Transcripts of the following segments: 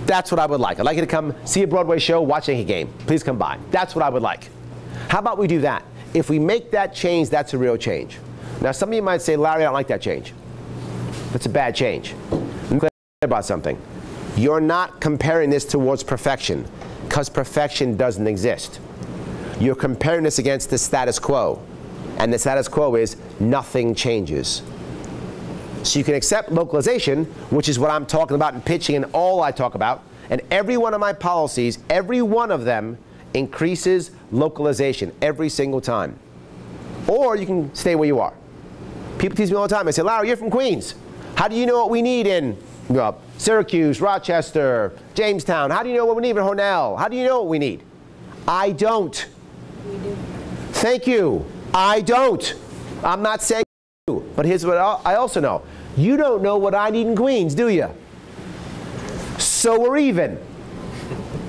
That's what I would like. I'd like you to come see a Broadway show, watch a game. Please come by. That's what I would like. How about we do that? If we make that change, that's a real change. Now, some of you might say, Larry, I don't like that change. That's a bad change. I'm clear about something. You're not comparing this towards perfection, because perfection doesn't exist. You're comparing this against the status quo. And the status quo is nothing changes. So you can accept localization, which is what I'm talking about in pitching and all I talk about. And every one of my policies, every one of them increases localization every single time. Or you can stay where you are. People tease me all the time. They say, Larry, you're from Queens. How do you know what we need in Syracuse, Rochester, Jamestown? How do you know what we need in Hornell? How do you know what we need? I don't. We do. Thank you. I don't. I'm not saying you. But here's what I also know. You don't know what I need in Queens, do you? So we're even.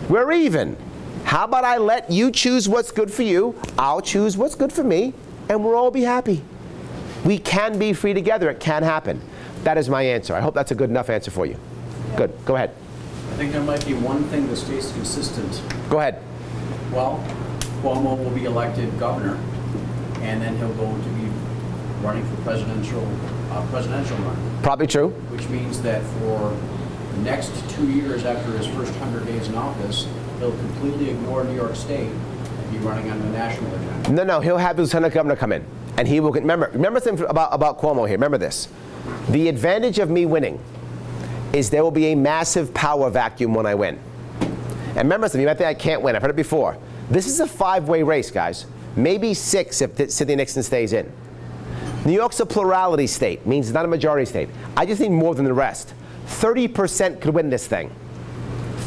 We're even. How about I let you choose what's good for you, I'll choose what's good for me, and we'll all be happy. We can be free together. It can happen. That is my answer. I hope that's a good enough answer for you. Yeah. Good. Go ahead. I think there might be one thing that stays consistent. Go ahead. Well, Cuomo will be elected governor, and then he'll go to be running for presidential run. Probably true. Which means that for the next 2 years after his first 100 days in office, he'll completely ignore New York State and be running on the national agenda. No, he'll have his lieutenant governor come in, and he will remember something about Cuomo here. Remember this. The advantage of me winning is there will be a massive power vacuum when I win. And remember something, you might think I can't win. I've heard it before. This is a 5-way race, guys. Maybe 6 if Sidney Nixon stays in. New York's a plurality state, means it's not a majority state. I just need more than the rest. 30% could win this thing.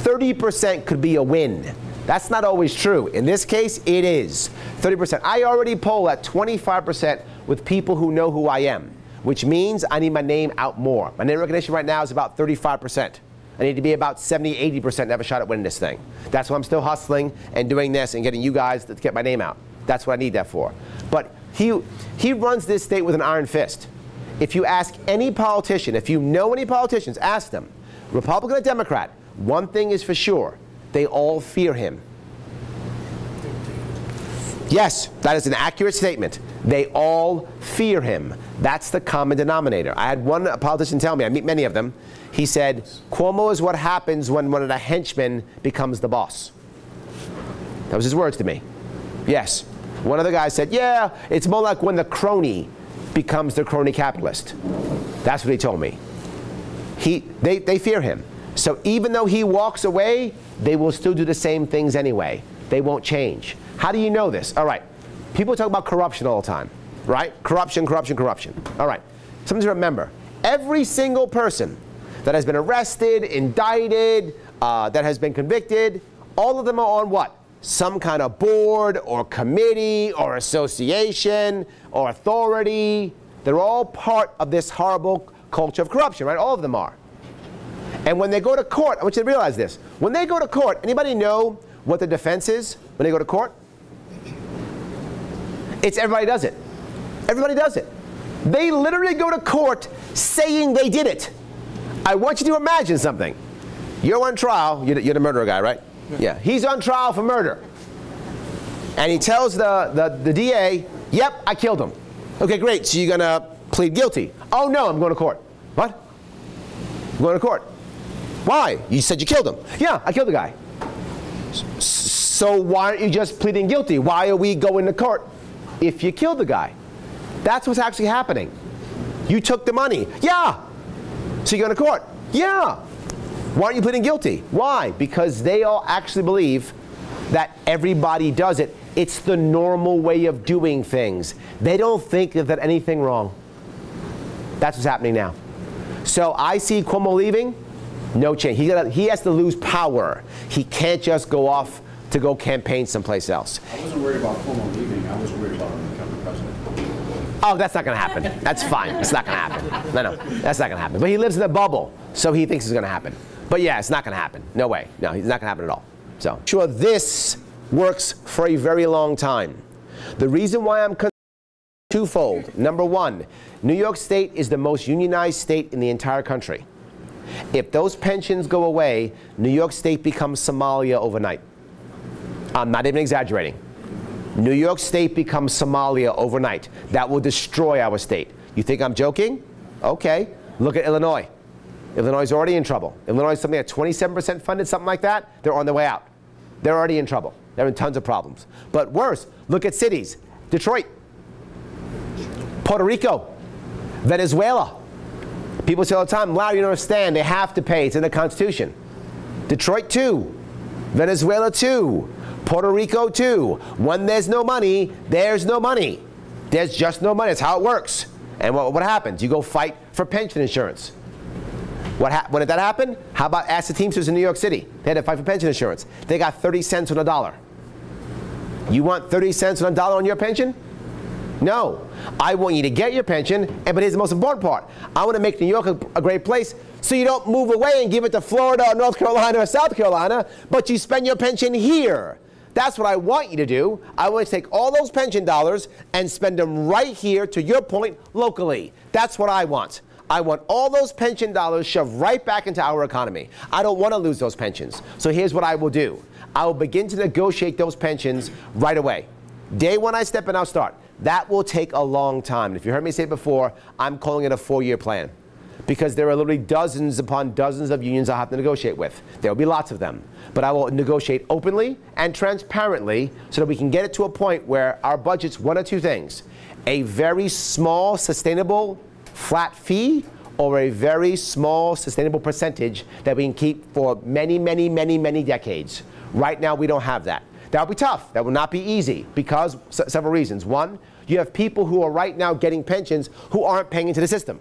30% could be a win. That's not always true. In this case, it is. 30%. I already poll at 25% with people who know who I am, which means I need my name out more. My name recognition right now is about 35%. I need to be about 70, 80% to have a shot at winning this thing. That's why I'm still hustling and doing this and getting you guys to get my name out. That's what I need that for. But he runs this state with an iron fist. If you ask any politician, if you know any politicians, ask them, Republican or Democrat, one thing is for sure, they all fear him. Yes, that is an accurate statement. They all fear him. That's the common denominator. I had one politician tell me, I meet many of them, he said, Cuomo is what happens when one of the henchmen becomes the boss. That was his words to me. Yes. One of the guys said, yeah, it's more like when the crony becomes the crony capitalist. That's what he told me. They fear him. So even though he walks away, they will still do the same things anyway. They won't change. How do you know this? All right. People talk about corruption all the time, right? Corruption, corruption, corruption. All right. Something to remember. Every single person that has been arrested, indicted, that has been convicted, all of them are on what? Some kind of board or committee or association or authority. They're all part of this horrible culture of corruption, right? All of them are. And when they go to court, I want you to realize this. When they go to court, anybody know what the defense is when they go to court? It's everybody does it. Everybody does it. They literally go to court saying they did it. I want you to imagine something. You're on trial. You're the murderer guy, right? Yeah. He's on trial for murder. And he tells the DA, yep, I killed him. Okay, great. So you're going to plead guilty. Oh, no, I'm going to court. What? I'm going to court. Why? You said you killed him. Yeah, I killed the guy. So why aren't you just pleading guilty? Why are we going to court if you killed the guy? That's what's actually happening. You took the money. Yeah. So you're going to court. Yeah. Why aren't you pleading guilty? Why? Because they all actually believe that everybody does it. It's the normal way of doing things. They don't think that anything wrong. That's what's happening now. So I see Cuomo leaving. No change. He has to lose power. He can't just go off to go campaign someplace else. I wasn't worried about Cuomo leaving. I was worried about him becoming president. Oh, that's not going to happen. That's fine. It's not going to happen. No, that's not going to happen. But he lives in a bubble, so he thinks it's going to happen. But yeah, it's not going to happen. No way. No, it's not going to happen at all. So, sure, this works for a very long time. The reason why I'm twofold. Number one, New York State is the most unionized state in the entire country. If those pensions go away, New York State becomes Somalia overnight. I'm not even exaggerating. New York State becomes Somalia overnight. That will destroy our state. You think I'm joking? Okay. Look at Illinois. Illinois is already in trouble. Illinois is something at 27% funded, something like that. They're on their way out. They're already in trouble. They're in tons of problems. But worse, look at cities. Detroit, Puerto Rico, Venezuela. People say all the time, Larry, you don't understand. They have to pay. It's in the Constitution. Detroit too. Venezuela too. Puerto Rico too. When there's no money, there's no money. There's just no money. That's how it works. And what happens? You go fight for pension insurance. When did that happen? How about ask the Teamsters in New York City? They had to fight for pension insurance. They got 30 cents on a dollar. You want 30 cents on a dollar on your pension? No. I want you to get your pension, but here's the most important part. I want to make New York a great place so you don't move away and give it to Florida or North Carolina or South Carolina, but you spend your pension here. That's what I want you to do. I want you to take all those pension dollars and spend them right here, to your point, locally. That's what I want. I want all those pension dollars shoved right back into our economy. I don't want to lose those pensions. So here's what I will do. I will begin to negotiate those pensions right away. Day one I step in, I'll start. That will take a long time. And if you heard me say it before, I'm calling it a 4-year plan, because there are literally dozens upon dozens of unions I'll have to negotiate with. There will be lots of them. But I will negotiate openly and transparently so that we can get it to a point where our budget's one of two things: a very small, sustainable, flat fee, or a very small, sustainable percentage that we can keep for many, many, many, many decades. Right now, we don't have that. That will be tough. That will not be easy because several reasons. One, you have people who are right now getting pensions who aren't paying into the system,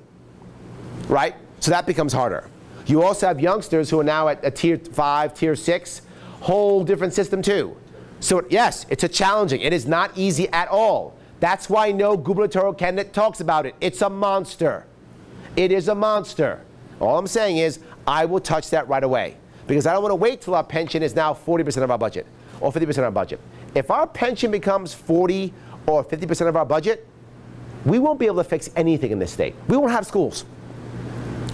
right? So that becomes harder. You also have youngsters who are now at a tier 5, tier 6, whole different system too. So yes, it's a challenging. It is not easy at all. That's why no gubernatorial candidate talks about it. It's a monster. It is a monster. All I'm saying is I will touch that right away, because I don't want to wait till our pension is now 40% of our budget or 50% of our budget. If our pension becomes 40 or 50% of our budget, we won't be able to fix anything in this state. We won't have schools.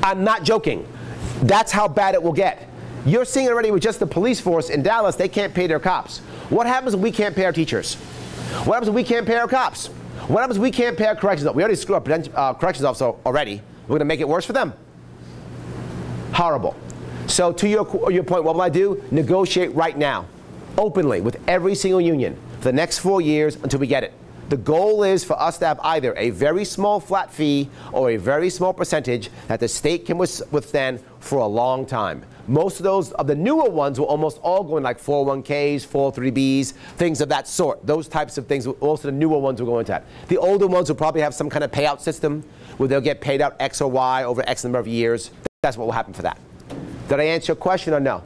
I'm not joking. That's how bad it will get. You're seeing it already with just the police force in Dallas. They can't pay their cops. What happens if we can't pay our teachers? What happens if we can't pay our cops? What happens if we can't pay our corrections officers? We already screwed up corrections officers already. We're going to make it worse for them. Horrible. So to your point, what will I do? Negotiate right now, openly, with every single union for the next 4 years until we get it. The goal is for us to have either a very small flat fee or a very small percentage that the state can withstand for a long time. Most of those of the newer ones will almost all go in like 401ks, 403bs, things of that sort. Those types of things, most of the newer ones will go into that. The older ones will probably have some kind of payout system where they'll get paid out X or Y over X number of years. That's what will happen for that. Did I answer your question or no?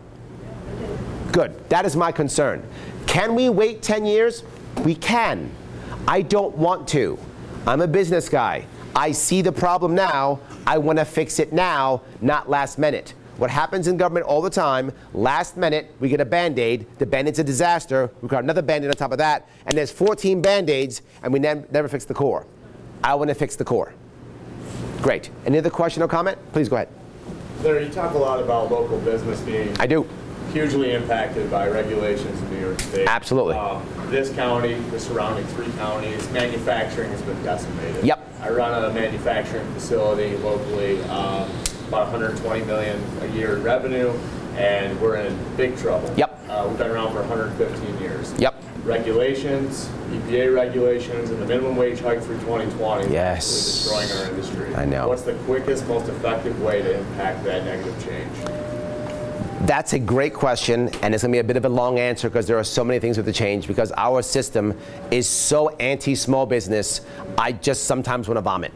Good. That is my concern. Can we wait 10 years? We can. I don't want to. I'm a business guy. I see the problem now. I want to fix it now, not last minute. What happens in government all the time, last minute, we get a Band-Aid. The Band-Aid's a disaster. We got another Band-Aid on top of that. And there's 14 Band-Aids, and we never fix the core. I want to fix the core. Great. Any other question or comment? Please go ahead. Larry, you talk a lot about local business being hugely impacted by regulations in New York State. Absolutely. This county, the surrounding 3 counties, manufacturing has been decimated. Yep. I run a manufacturing facility locally, about 120 million a year in revenue, and we're in big trouble. Yep. We've been around for 115 years. Yep. Regulations, EPA regulations, and the minimum wage hike through 2020 yes. is really destroying our industry. I know. What's the quickest, most effective way to impact that negative change? That's a great question, and it's going to be a bit of a long answer because there are so many things with the change, because our system is so anti-small business, I just sometimes want to vomit.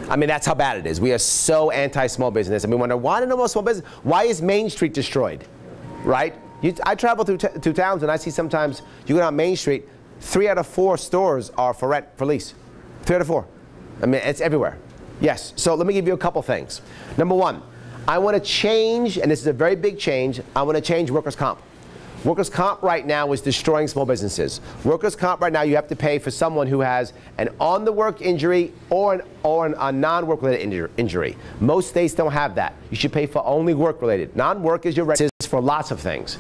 I mean, that's how bad it is. We are so anti-small business, and we wonder, why no more small business? Why is Main Street destroyed, right? I travel through towns, and I see sometimes you go down Main Street, 3 out of 4 stores are for rent, for lease. 3 out of 4. I mean, it's everywhere. Yes, so let me give you a couple things. Number one, I want to change, and this is a very big change, I want to change workers' comp. Workers' comp right now is destroying small businesses. Workers' comp right now, you have to pay for someone who has an on-the-work injury or a non-work-related injury. Most states don't have that. You should pay for only work-related. Non-work is your rent for lots of things,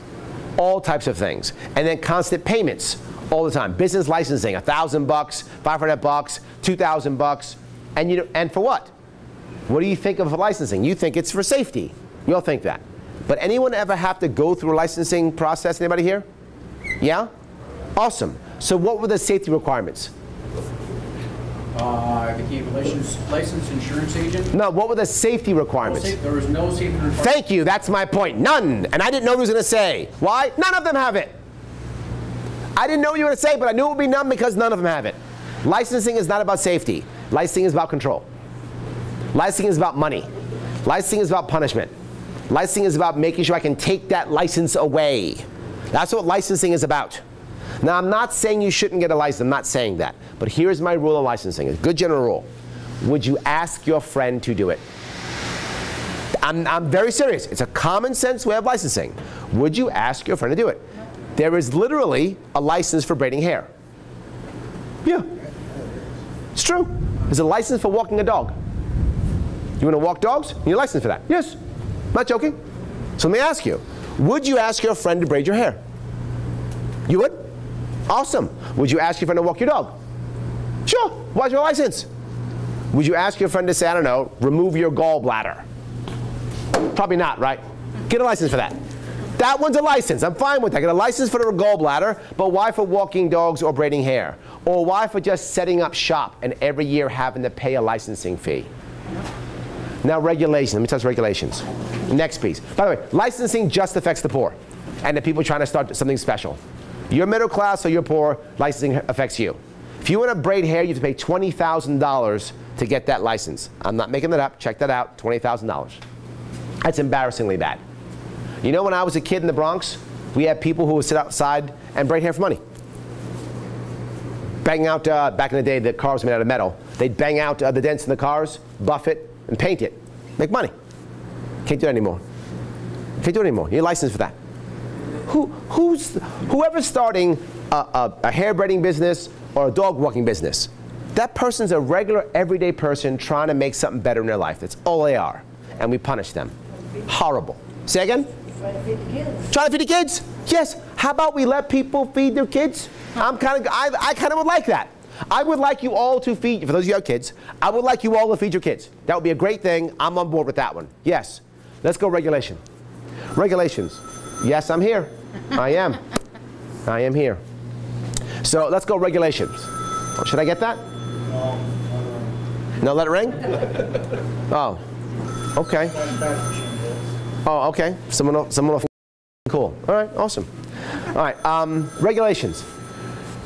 all types of things. And then constant payments all the time. Business licensing, $1,000, $500, $2,000, and for what? What do you think of licensing? You think it's for safety. We all think that. But anyone ever have to go through a licensing process? Anybody here? Yeah? Awesome. So what were the safety requirements? I became a licensed insurance agent. No, what were the safety requirements? There was no safety requirements. Thank you. That's my point. None. And I didn't know what he was going to say. Why? None of them have it. I didn't know what you were going to say, but I knew it would be none because none of them have it. Licensing is not about safety. Licensing is about control. Licensing is about money. Licensing is about punishment. Licensing is about making sure I can take that license away. That's what licensing is about. Now, I'm not saying you shouldn't get a license. I'm not saying that. But here's my rule on licensing. It's a good general rule. Would you ask your friend to do it? I'm very serious. It's a common sense way of licensing. Would you ask your friend to do it? There is literally a license for braiding hair. Yeah. It's true. There's a license for walking a dog. You want to walk dogs? You need a license for that. Yes. I'm not joking. So let me ask you, would you ask your friend to braid your hair? You would? Awesome. Would you ask your friend to walk your dog? Sure. Why's your license? Would you ask your friend to say, I don't know, remove your gallbladder? Probably not, right? Get a license for that. That one's a license. I'm fine with that. Get a license for the gallbladder, but why for walking dogs or braiding hair? Or why for just setting up shop and every year having to pay a licensing fee? Now regulations. Let me touch regulations. Next piece. By the way, licensing just affects the poor and the people trying to start something special. You're middle class or you're poor, licensing affects you. If you want to braid hair, you have to pay $20,000 to get that license. I'm not making that up. Check that out. $20,000. That's embarrassingly bad. You know, when I was a kid in the Bronx, we had people who would sit outside and braid hair for money. Bang out, back in the day, the cars were made out of metal. They'd bang out the dents in the cars, buff it, and paint it. Make money. Can't do it anymore. Can't do it anymore. You need a license for that. Whoever's starting a hair braiding business or a dog walking business, that person's a regular, everyday person trying to make something better in their life. That's all they are. And we punish them. Horrible. Say again? Try to feed the kids. Try to feed the kids? Yes. How about we let people feed their kids? I kind of would like that. I would like you all to feed, for those of you who have kids, I would like you all to feed your kids. That would be a great thing. I'm on board with that one. Yes. Let's go regulation. Regulations. Yes, I'm here. I am. I am here. So let's go regulations. Should I get that? No, let it ring? Oh. Okay. Oh, okay. Someone will cool. All right, awesome. All right, regulations.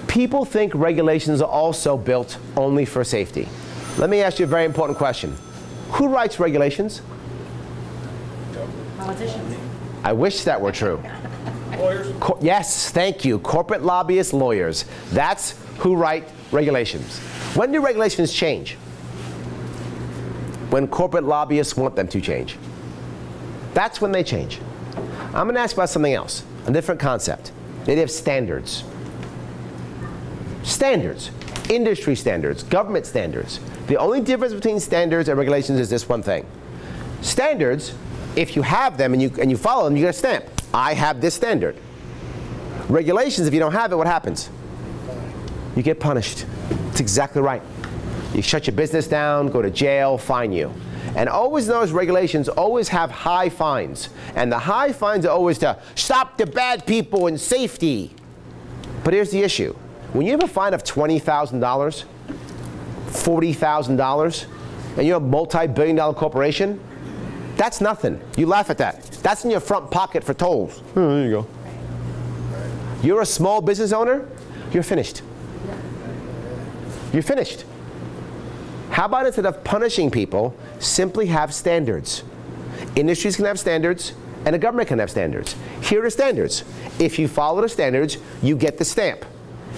People think regulations are also built only for safety. Let me ask you a very important question. Who writes regulations? Politicians. I wish that were true. Lawyers? Yes, thank you. Corporate lobbyists, lawyers. That's who write regulations. When do regulations change? When corporate lobbyists want them to change. That's when they change. I'm going to ask about something else, a different concept. They have standards. Standards. Industry standards. Government standards. The only difference between standards and regulations is this one thing. Standards, if you have them and you follow them, you get a stamp. I have this standard. Regulations, if you don't have it, what happens? You get punished. That's exactly right. You shut your business down, go to jail, fine you. And always those regulations always have high fines. And the high fines are always to stop the bad people and safety. But here's the issue. When you have a fine of $20,000, $40,000, and you're a multi-billion-dollar corporation, that's nothing. You laugh at that. That's in your front pocket for tolls. Oh, there you go. You're a small business owner, you're finished. You're finished. How about instead of punishing people, simply have standards? Industries can have standards, and the government can have standards. Here are the standards. If you follow the standards, you get the stamp.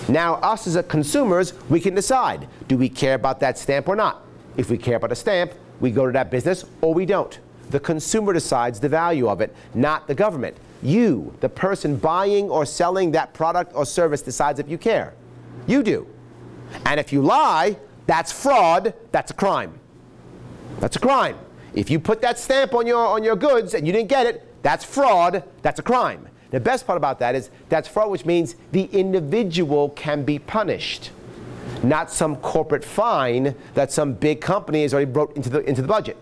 Now, us as consumers, we can decide, do we care about that stamp or not? If we care about a stamp, we go to that business or we don't. The consumer decides the value of it, not the government. You, the person buying or selling that product or service, decides if you care. You do. And if you lie, that's fraud, that's a crime. That's a crime. If you put that stamp on your goods and you didn't get it, that's fraud, that's a crime. The best part about that is that's fraud, which means the individual can be punished, not some corporate fine that some big company has already brought into the budget.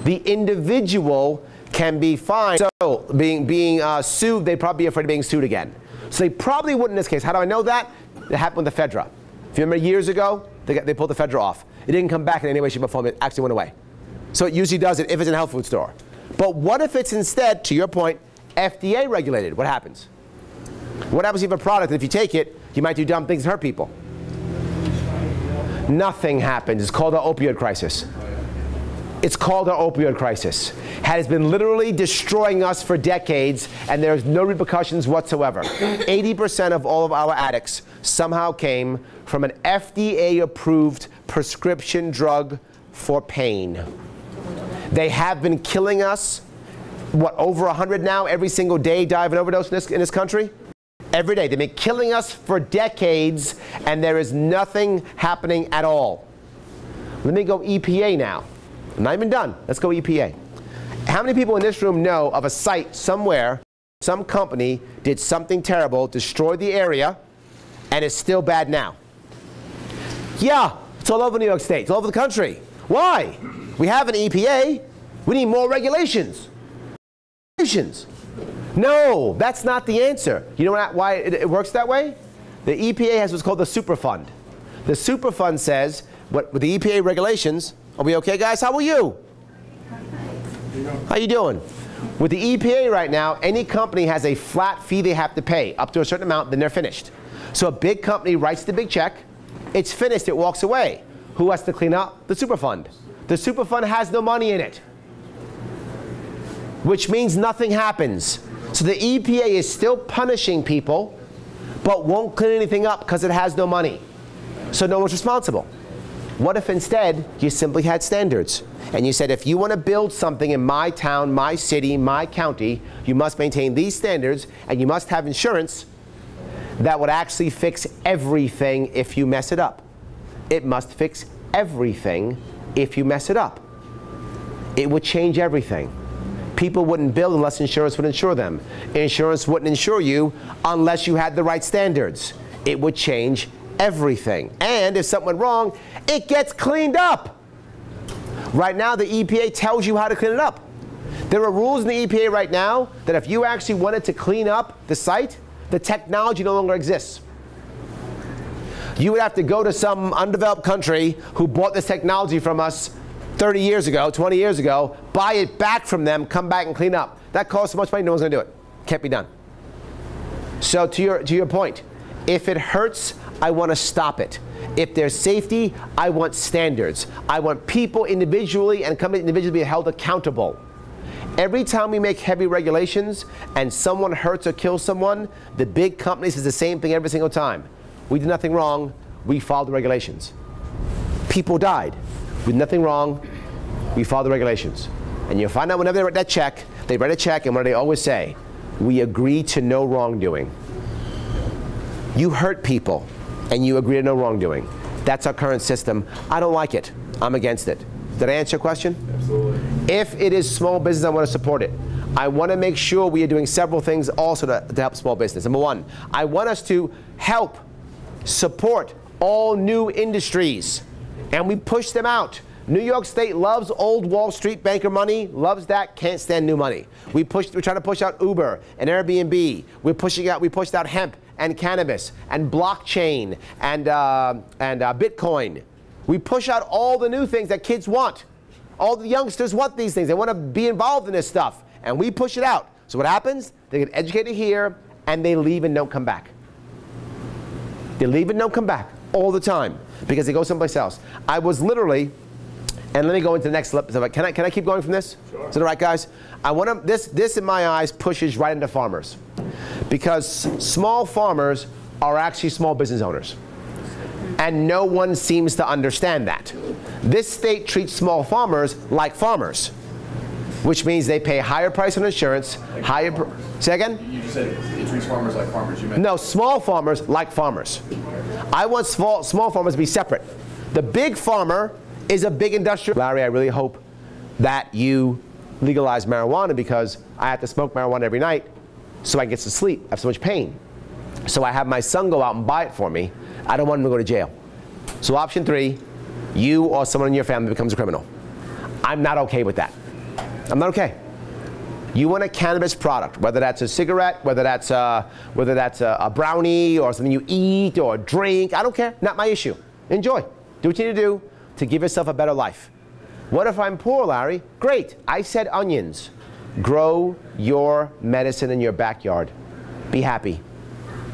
The individual can be fined. So being sued, they'd probably be afraid of being sued again. So they probably wouldn't in this case. How do I know that? It happened with the FEDRA. If you remember years ago, they pulled the FEDRA off. It didn't come back in any way, shape, or form. It actually went away. So it usually does it if it's in a health food store. But what if it's instead, to your point, FDA regulated? What happens? What happens if you have a product that if you take it, you might do dumb things and hurt people? Nothing happens. It's called the opioid crisis. It's called our opioid crisis. Has been literally destroying us for decades, and there's no repercussions whatsoever. 80% of all of our addicts somehow came from an FDA-approved prescription drug for pain. They have been killing us. What, over 100 now, every single day die of an overdose in this country? Every day. They've been killing us for decades, and there is nothing happening at all. Let me go EPA now. I'm not even done. Let's go EPA. How many people in this room know of a site somewhere, some company did something terrible, destroyed the area, and it's still bad now? Yeah, it's all over New York State. It's all over the country. Why? We have an EPA. We need more regulations. No, that's not the answer. You know why it works that way? The EPA has what's called the Superfund. The Superfund says, with the EPA regulations, are we okay, guys? How are you? How you doing? With the EPA right now, any company has a flat fee they have to pay up to a certain amount, then they're finished. So a big company writes the big check, it's finished, it walks away. Who has to clean up? The Superfund. The Superfund has no money in it, which means nothing happens. So the EPA is still punishing people, but won't clean anything up because it has no money. So no one's responsible. What if instead you simply had standards and you said, if you want to build something in my town, my city, my county, you must maintain these standards and you must have insurance that would actually fix everything if you mess it up. It must fix everything if you mess it up. It would change everything. People wouldn't build unless insurance would insure them. Insurance wouldn't insure you unless you had the right standards. It would change everything. And if something went wrong, it gets cleaned up. Right now, the EPA tells you how to clean it up. There are rules in the EPA right now that if you actually wanted to clean up the site, the technology no longer exists. You would have to go to some undeveloped country who bought this technology from us 30 years ago, 20 years ago, buy it back from them, come back and clean up. That costs so much money, no one's going to do it. Can't be done. So to your point, if it hurts, I want to stop it. If there's safety, I want standards. I want people individually and companies individually to be held accountable. Every time we make heavy regulations and someone hurts or kills someone, the big companies do the same thing every single time. We did nothing wrong, we followed the regulations. People died. We did nothing wrong, we followed the regulations. And you'll find out whenever they write that check, they write a check and what do they always say? We agree to no wrongdoing. You hurt people and you agree to no wrongdoing. That's our current system. I don't like it. I'm against it. Did I answer your question? Absolutely. If it is small business, I want to support it. I want to make sure we are doing several things also to help small business. Number one, I want us to help support all new industries, and we push them out. New York State loves old Wall Street banker money, loves that, can't stand new money. We're trying to push out Uber and Airbnb. We pushed out hemp and cannabis and blockchain and Bitcoin. We push out all the new things that kids want. All the youngsters want these things. They want to be involved in this stuff. And we push it out. So what happens? They get educated here, and they leave and don't come back. They leave and don't come back all the time because they go someplace else. I was literally, and let me go into the next slip. Can I keep going from this? Sure. Is that all right, guys? I want to. This in my eyes pushes right into farmers, because small farmers are actually small business owners, and no one seems to understand that. This state treats small farmers like farmers. which means they pay higher price on insurance, Like higher. farmers. Say again? You just said it treats farmers like farmers. You meant No, small farmers like farmers. I want small farmers to be separate. The big farmer is a big industrial. Larry, I really hope that you legalize marijuana because I have to smoke marijuana every night so I can get to sleep. I have so much pain. So I have my son go out and buy it for me. I don't want him to go to jail. So option 3, you or someone in your family becomes a criminal. I'm not okay with that. I'm not okay. You want a cannabis product, whether that's a cigarette, whether that's a brownie or something you eat or drink, I don't care, not my issue. Enjoy. Do what you need to do to give yourself a better life. What if I'm poor, Larry? Great. I said onions. Grow your medicine in your backyard. Be happy.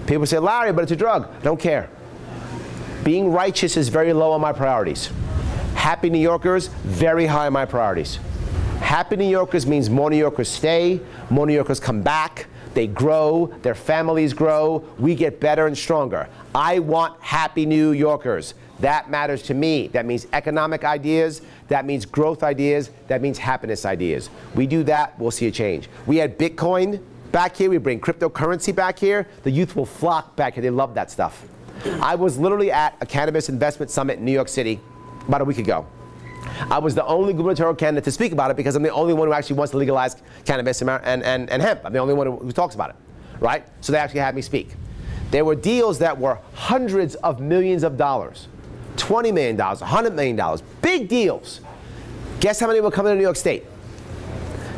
People say, Larry, but it's a drug. I don't care. Being righteous is very low on my priorities. Happy New Yorkers, very high on my priorities. Happy New Yorkers means more New Yorkers stay, more New Yorkers come back, they grow, their families grow, we get better and stronger. I want happy New Yorkers. That matters to me. That means economic ideas, that means growth ideas, that means happiness ideas. We do that, we'll see a change. We had Bitcoin back here, we bring cryptocurrency back here, the youth will flock back here, they love that stuff. I was literally at a cannabis investment summit in New York City about a week ago. I was the only gubernatorial candidate to speak about it because I'm the only one who actually wants to legalize cannabis and hemp. I'm the only one who talks about it, right? So they actually had me speak. There were deals that were hundreds of millions of dollars, $20 million, $100 million, big deals. Guess how many were coming to New York State?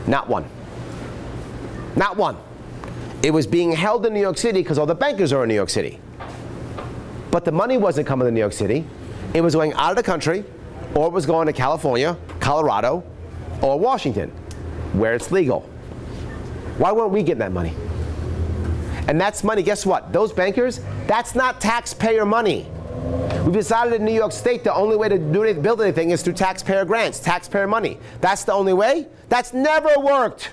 Not one. Not one. It was being held in New York City because all the bankers are in New York City. But the money wasn't coming to New York City. It was going out of the country, or it was going to California, Colorado, or Washington, where it's legal. Why weren't we getting that money? And that's money, guess what? Those bankers, that's not taxpayer money. We've decided in New York State the only way to build anything is through taxpayer grants, taxpayer money. That's the only way? That's never worked.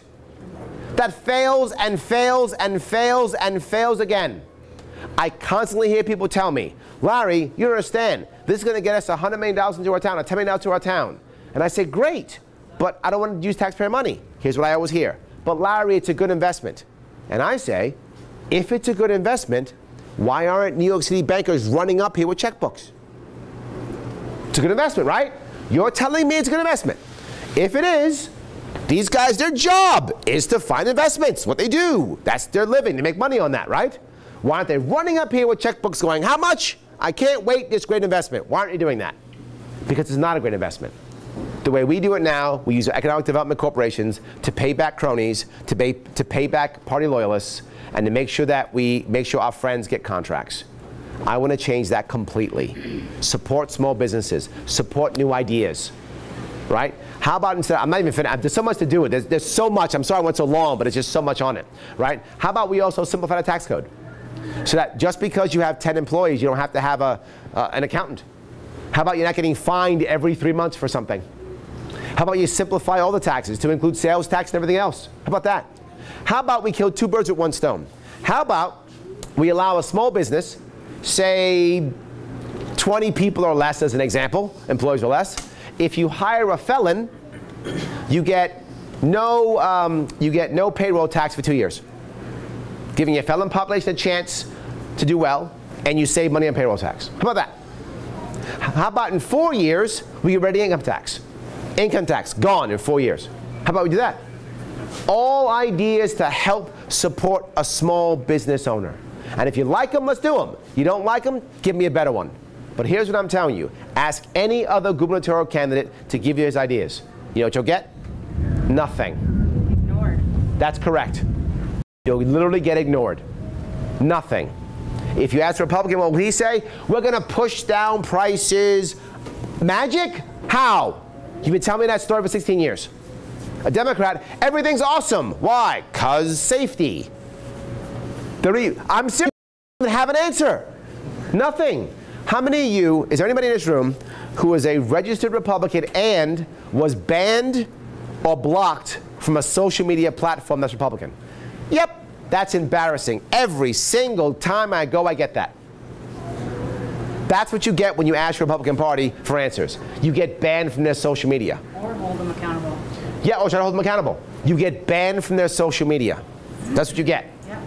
That fails and fails and fails and fails again. I constantly hear people tell me, Larry, you understand, this is going to get us $100 million into our town, or $10 million to our town. And I say, great, but I don't want to use taxpayer money. Here's what I always hear. But Larry, it's a good investment. And I say, if it's a good investment, why aren't New York City bankers running up here with checkbooks? It's a good investment, right? You're telling me it's a good investment. If it is, these guys, their job is to find investments, what they do. That's their living. They make money on that, right? Why aren't they running up here with checkbooks going, how much? I can't wait, this great investment. Why aren't you doing that? Because it's not a great investment. The way we do it now, we use economic development corporations to pay back cronies, to pay back party loyalists, and to make sure that we make sure our friends get contracts. I want to change that completely. Support small businesses, support new ideas, right? How about instead, I'm not even finished, there's so much to do with it. There's so much, I'm sorry I went so long, but it's just so much on it, right? How about we also simplify the tax code? So that just because you have 10 employees, you don't have to have an accountant. How about you're not getting fined every 3 months for something? How about you simplify all the taxes to include sales tax and everything else? How about that? How about we kill 2 birds with 1 stone? How about we allow a small business, say 20 people or less as an example, employees or less. If you hire a felon, you get no payroll tax for 2 years. Giving your felon population a chance to do well, and you save money on payroll tax. How about that? How about in 4 years, we get rid of the income tax? Income tax, gone in 4 years. How about we do that? All ideas to help support a small business owner. And if you like them, let's do them. You don't like them, give me a better one. But here's what I'm telling you. Ask any other gubernatorial candidate to give you his ideas. You know what you'll get? Nothing. Ignored. That's correct. You'll literally get ignored. Nothing. If you ask a Republican, what will he say? We're going to push down prices. Magic? How? You've been telling me that story for 16 years. A Democrat, everything's awesome. Why? 'Cause safety. I'm serious. I don't have an answer. Nothing. How many of you, is there anybody in this room who is a registered Republican and was banned or blocked from a social media platform that's Republican? Yep, that's embarrassing. Every single time I go, I get that. That's what you get when you ask the Republican Party for answers. You get banned from their social media. Or hold them accountable. Yeah, or try to hold them accountable. You get banned from their social media. That's what you get. Yeah.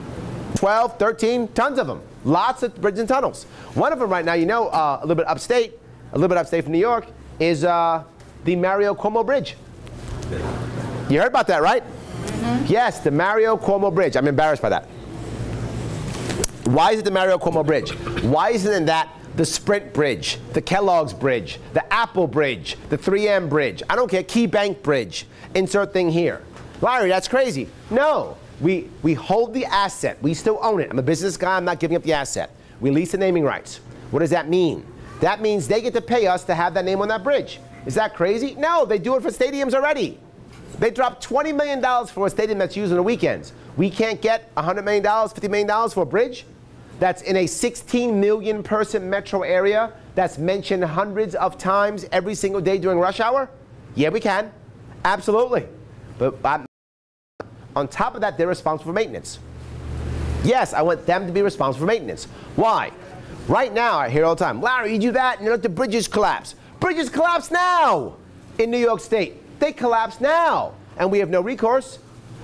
12, 13, tons of them. Lots of bridges and tunnels. One of them right now, you know, a little bit upstate from New York, is the Mario Cuomo Bridge. You heard about that, right? Mm-hmm. Yes, the Mario Cuomo Bridge. I'm embarrassed by that. Why is it the Mario Cuomo Bridge? Why isn't that the Sprint Bridge, the Kellogg's Bridge, the Apple Bridge, the 3M Bridge? I don't care, Key Bank Bridge. Insert thing here. Larry, that's crazy. No, we hold the asset. We still own it. I'm a business guy. I'm not giving up the asset. We lease the naming rights. What does that mean? That means they get to pay us to have that name on that bridge. Is that crazy? No, they do it for stadiums already. They drop $20 million for a stadium that's used on the weekends. We can't get $100 million, $50 million for a bridge that's in a 16 million person metro area that's mentioned hundreds of times every single day during rush hour? Yeah, we can. Absolutely. But on top of that, they're responsible for maintenance. Yes, I want them to be responsible for maintenance. Why? Right now, I hear all the time, Larry, you do that and you let the bridges collapse. Bridges collapse now in New York State. They collapse now, and we have no recourse.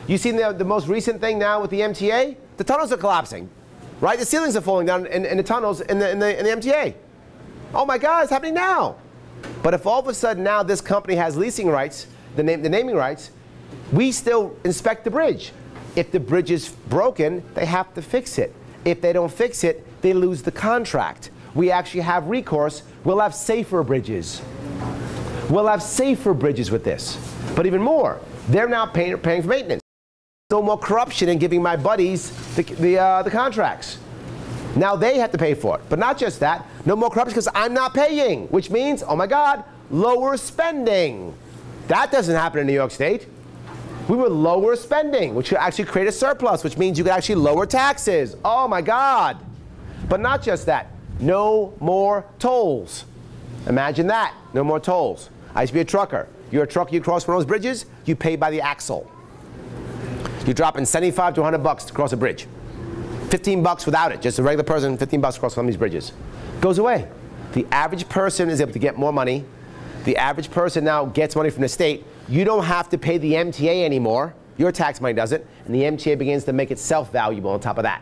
You seen the most recent thing now with the MTA? The tunnels are collapsing, right? The ceilings are falling down in the tunnels in the MTA. Oh my God, it's happening now. But if all of a sudden now this company has leasing rights, the naming rights, we still inspect the bridge. If the bridge is broken, they have to fix it. If they don't fix it, they lose the contract. We actually have recourse. We'll have safer bridges. We'll have safer bridges with this. But even more, they're now paying for maintenance. No more corruption in giving my buddies the contracts. Now they have to pay for it. But not just that, no more corruption because I'm not paying, which means, oh my God, lower spending. That doesn't happen in New York State. We would lower spending, which would actually create a surplus, which means you could actually lower taxes. Oh my God. But not just that, no more tolls. Imagine that, no more tolls. I used to be a trucker. You're a trucker, you cross one of those bridges, you pay by the axle. You're dropping 75 to 100 bucks to cross a bridge. 15 bucks without it, just a regular person, 15 bucks across some of these bridges. Goes away. The average person is able to get more money. The average person now gets money from the state. You don't have to pay the MTA anymore. Your tax money does it. And the MTA begins to make itself valuable on top of that.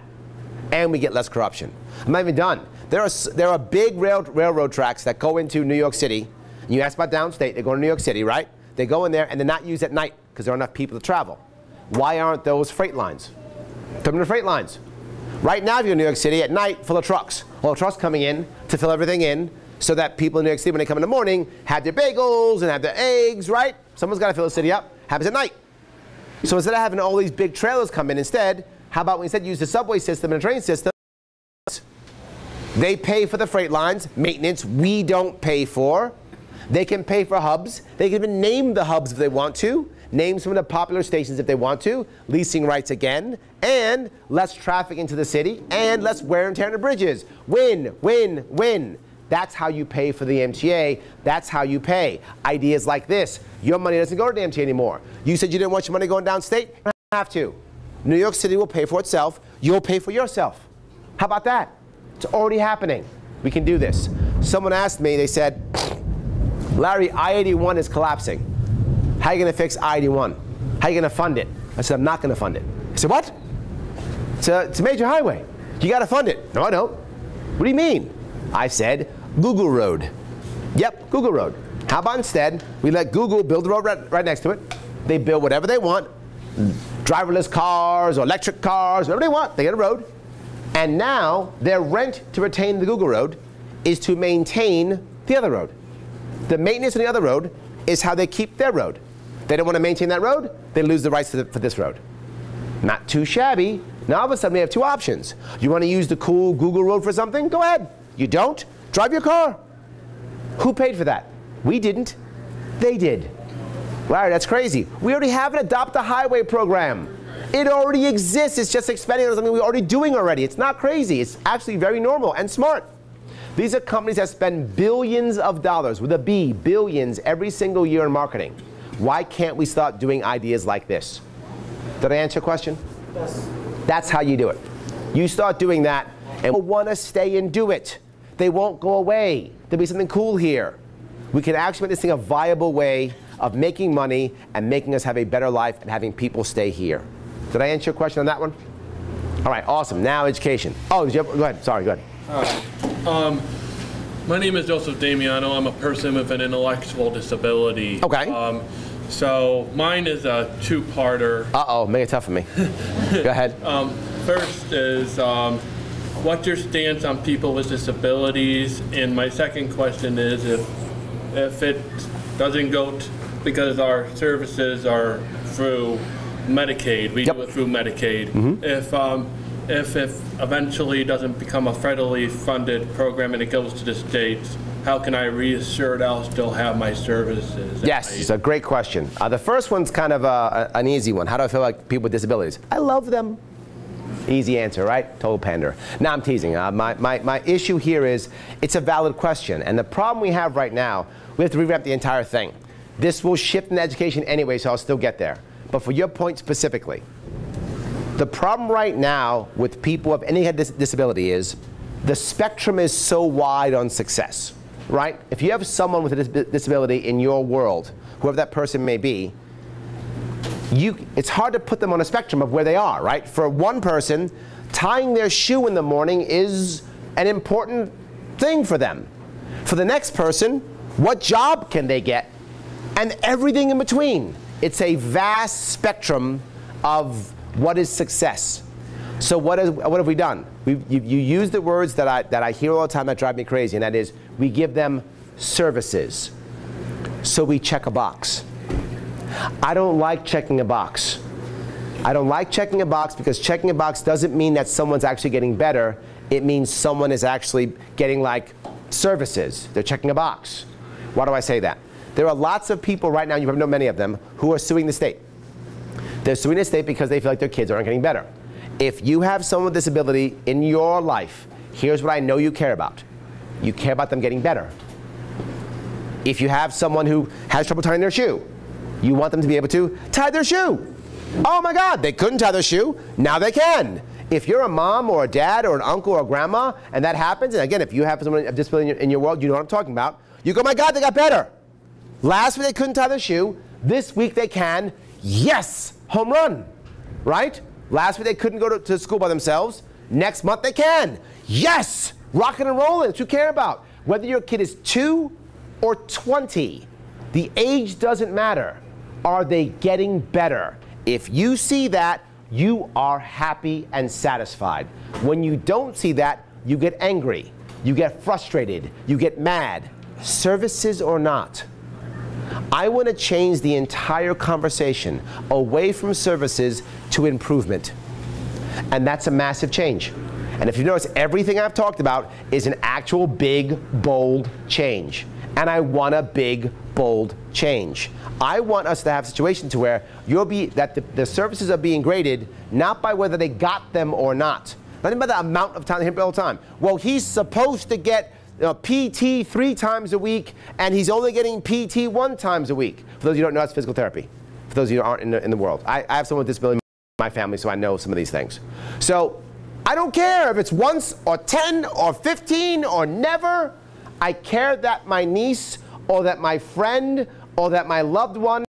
And we get less corruption. I'm not even done. There are big railroad tracks that go into New York City. And you ask about downstate, they go to New York City, right? They go in there and they're not used at night because there aren't enough people to travel. Why aren't those freight lines? Terminal freight lines. Right now, if you're in New York City at night, full of trucks. All the trucks coming in to fill everything in so that people in New York City, when they come in the morning, have their bagels and have their eggs, right? Someone's got to fill the city up. Happens at night. So instead of having all these big trailers come in instead, how about we instead use the subway system and a train system? They pay for the freight lines, maintenance we don't pay for. They can pay for hubs. They can even name the hubs if they want to. Name some of the popular stations if they want to. Leasing rights again. And less traffic into the city. And less wear and tear on the bridges. Win, win, win. That's how you pay for the MTA. That's how you pay. Ideas like this. Your money doesn't go to the MTA anymore. You said you didn't want your money going downstate? You don't have to. New York City will pay for itself. You'll pay for yourself. How about that? It's already happening. We can do this. Someone asked me, they said, Larry, I-81 is collapsing. How are you going to fix I-81? How are you going to fund it? I said, I'm not going to fund it. He said, what? It's a major highway. You got to fund it. No, I don't. What do you mean? I said, Google Road. Yep, Google Road. How about instead, we let Google build the road right next to it. They build whatever they want. Driverless cars or electric cars, whatever they want. They get a road. And now their rent to retain the Google Road is to maintain the other road. The maintenance on the other road is how they keep their road. They don't want to maintain that road, they lose the rights for this road. Not too shabby. Now all of a sudden we have two options. You want to use the cool Google Road for something? Go ahead. You don't? Drive your car. Who paid for that? We didn't. They did. Larry, that's crazy. We already have an Adopt a Highway program. It already exists. It's just expanding on something we're already doing already. It's not crazy. It's actually very normal and smart. These are companies that spend billions of dollars, with a B, billions, every single year in marketing. Why can't we start doing ideas like this? Did I answer your question? Yes. That's how you do it. You start doing that, and people want to stay and do it. They won't go away. There'll be something cool here. We can actually make this thing a viable way of making money and making us have a better life and having people stay here. Did I answer your question on that one? All right, awesome. Now education. Oh, go ahead. Sorry, go ahead. My name is Joseph Damiano. I'm a person with an intellectual disability. Okay. So mine is a two-parter. Uh-oh, make it tough for me. Go ahead. First is, what's your stance on people with disabilities? And my second question is, if it doesn't go, because our services are through Medicaid, we do it through Medicaid. If it eventually doesn't become a federally funded program and it goes to the states, how can I reassure that I'll still have my services? Yes, it's a great question. The first one's kind of an easy one. How do I feel like people with disabilities? I love them. Easy answer, right? Total pander. Now I'm teasing. My issue here is it's a valid question. And the problem we have right now, we have to revamp the entire thing. This will shift in education anyway, so I'll still get there. But for your point specifically, the problem right now with people of any disability is the spectrum is so wide on success, right? If you have someone with a disability in your world, whoever that person may be, it's hard to put them on a spectrum of where they are, right? For one person, tying their shoe in the morning is an important thing for them. For the next person, what job can they get? And everything in between. It's a vast spectrum of what is success. So what have we done? You use the words that I hear all the time that drive me crazy, and that is we give them services. So we check a box. I don't like checking a box. I don't like checking a box because checking a box doesn't mean that someone's actually getting better. It means someone is actually getting like services. They're checking a box. Why do I say that? There are lots of people right now, you probably know many of them, who are suing the state. They're suing the state because they feel like their kids aren't getting better. If you have someone with disability in your life, here's what I know you care about. You care about them getting better. If you have someone who has trouble tying their shoe, you want them to be able to tie their shoe. Oh my God, they couldn't tie their shoe, now they can. If you're a mom or a dad or an uncle or a grandma and that happens, and again, if you have someone with a disability in your world, you know what I'm talking about, you go, my God, they got better. Last week they couldn't tie their shoe, this week they can, yes, home run, right? Last week they couldn't go to school by themselves, next month they can, yes, rocking and rolling, that's what you care about. Whether your kid is 2 or 20, the age doesn't matter. Are they getting better? If you see that, you are happy and satisfied. When you don't see that, you get angry, you get frustrated, you get mad, services or not. I want to change the entire conversation away from services to improvement. And that's a massive change. And if you notice, everything I've talked about is an actual big, bold change. And I want a big, bold change. I want us to have a situation to where the services are being graded not by whether they got them or not. Not even by the amount of time they hit all the time. Well, he's supposed to get PT 3 times a week, and he's only getting PT 1 time a week. For those of you who don't know, that's physical therapy. For those of you who aren't in the world. I have someone with a disability in my family, so I know some of these things. So I don't care if it's once or 10 or 15 or never. I care that my niece or that my friend or that my loved one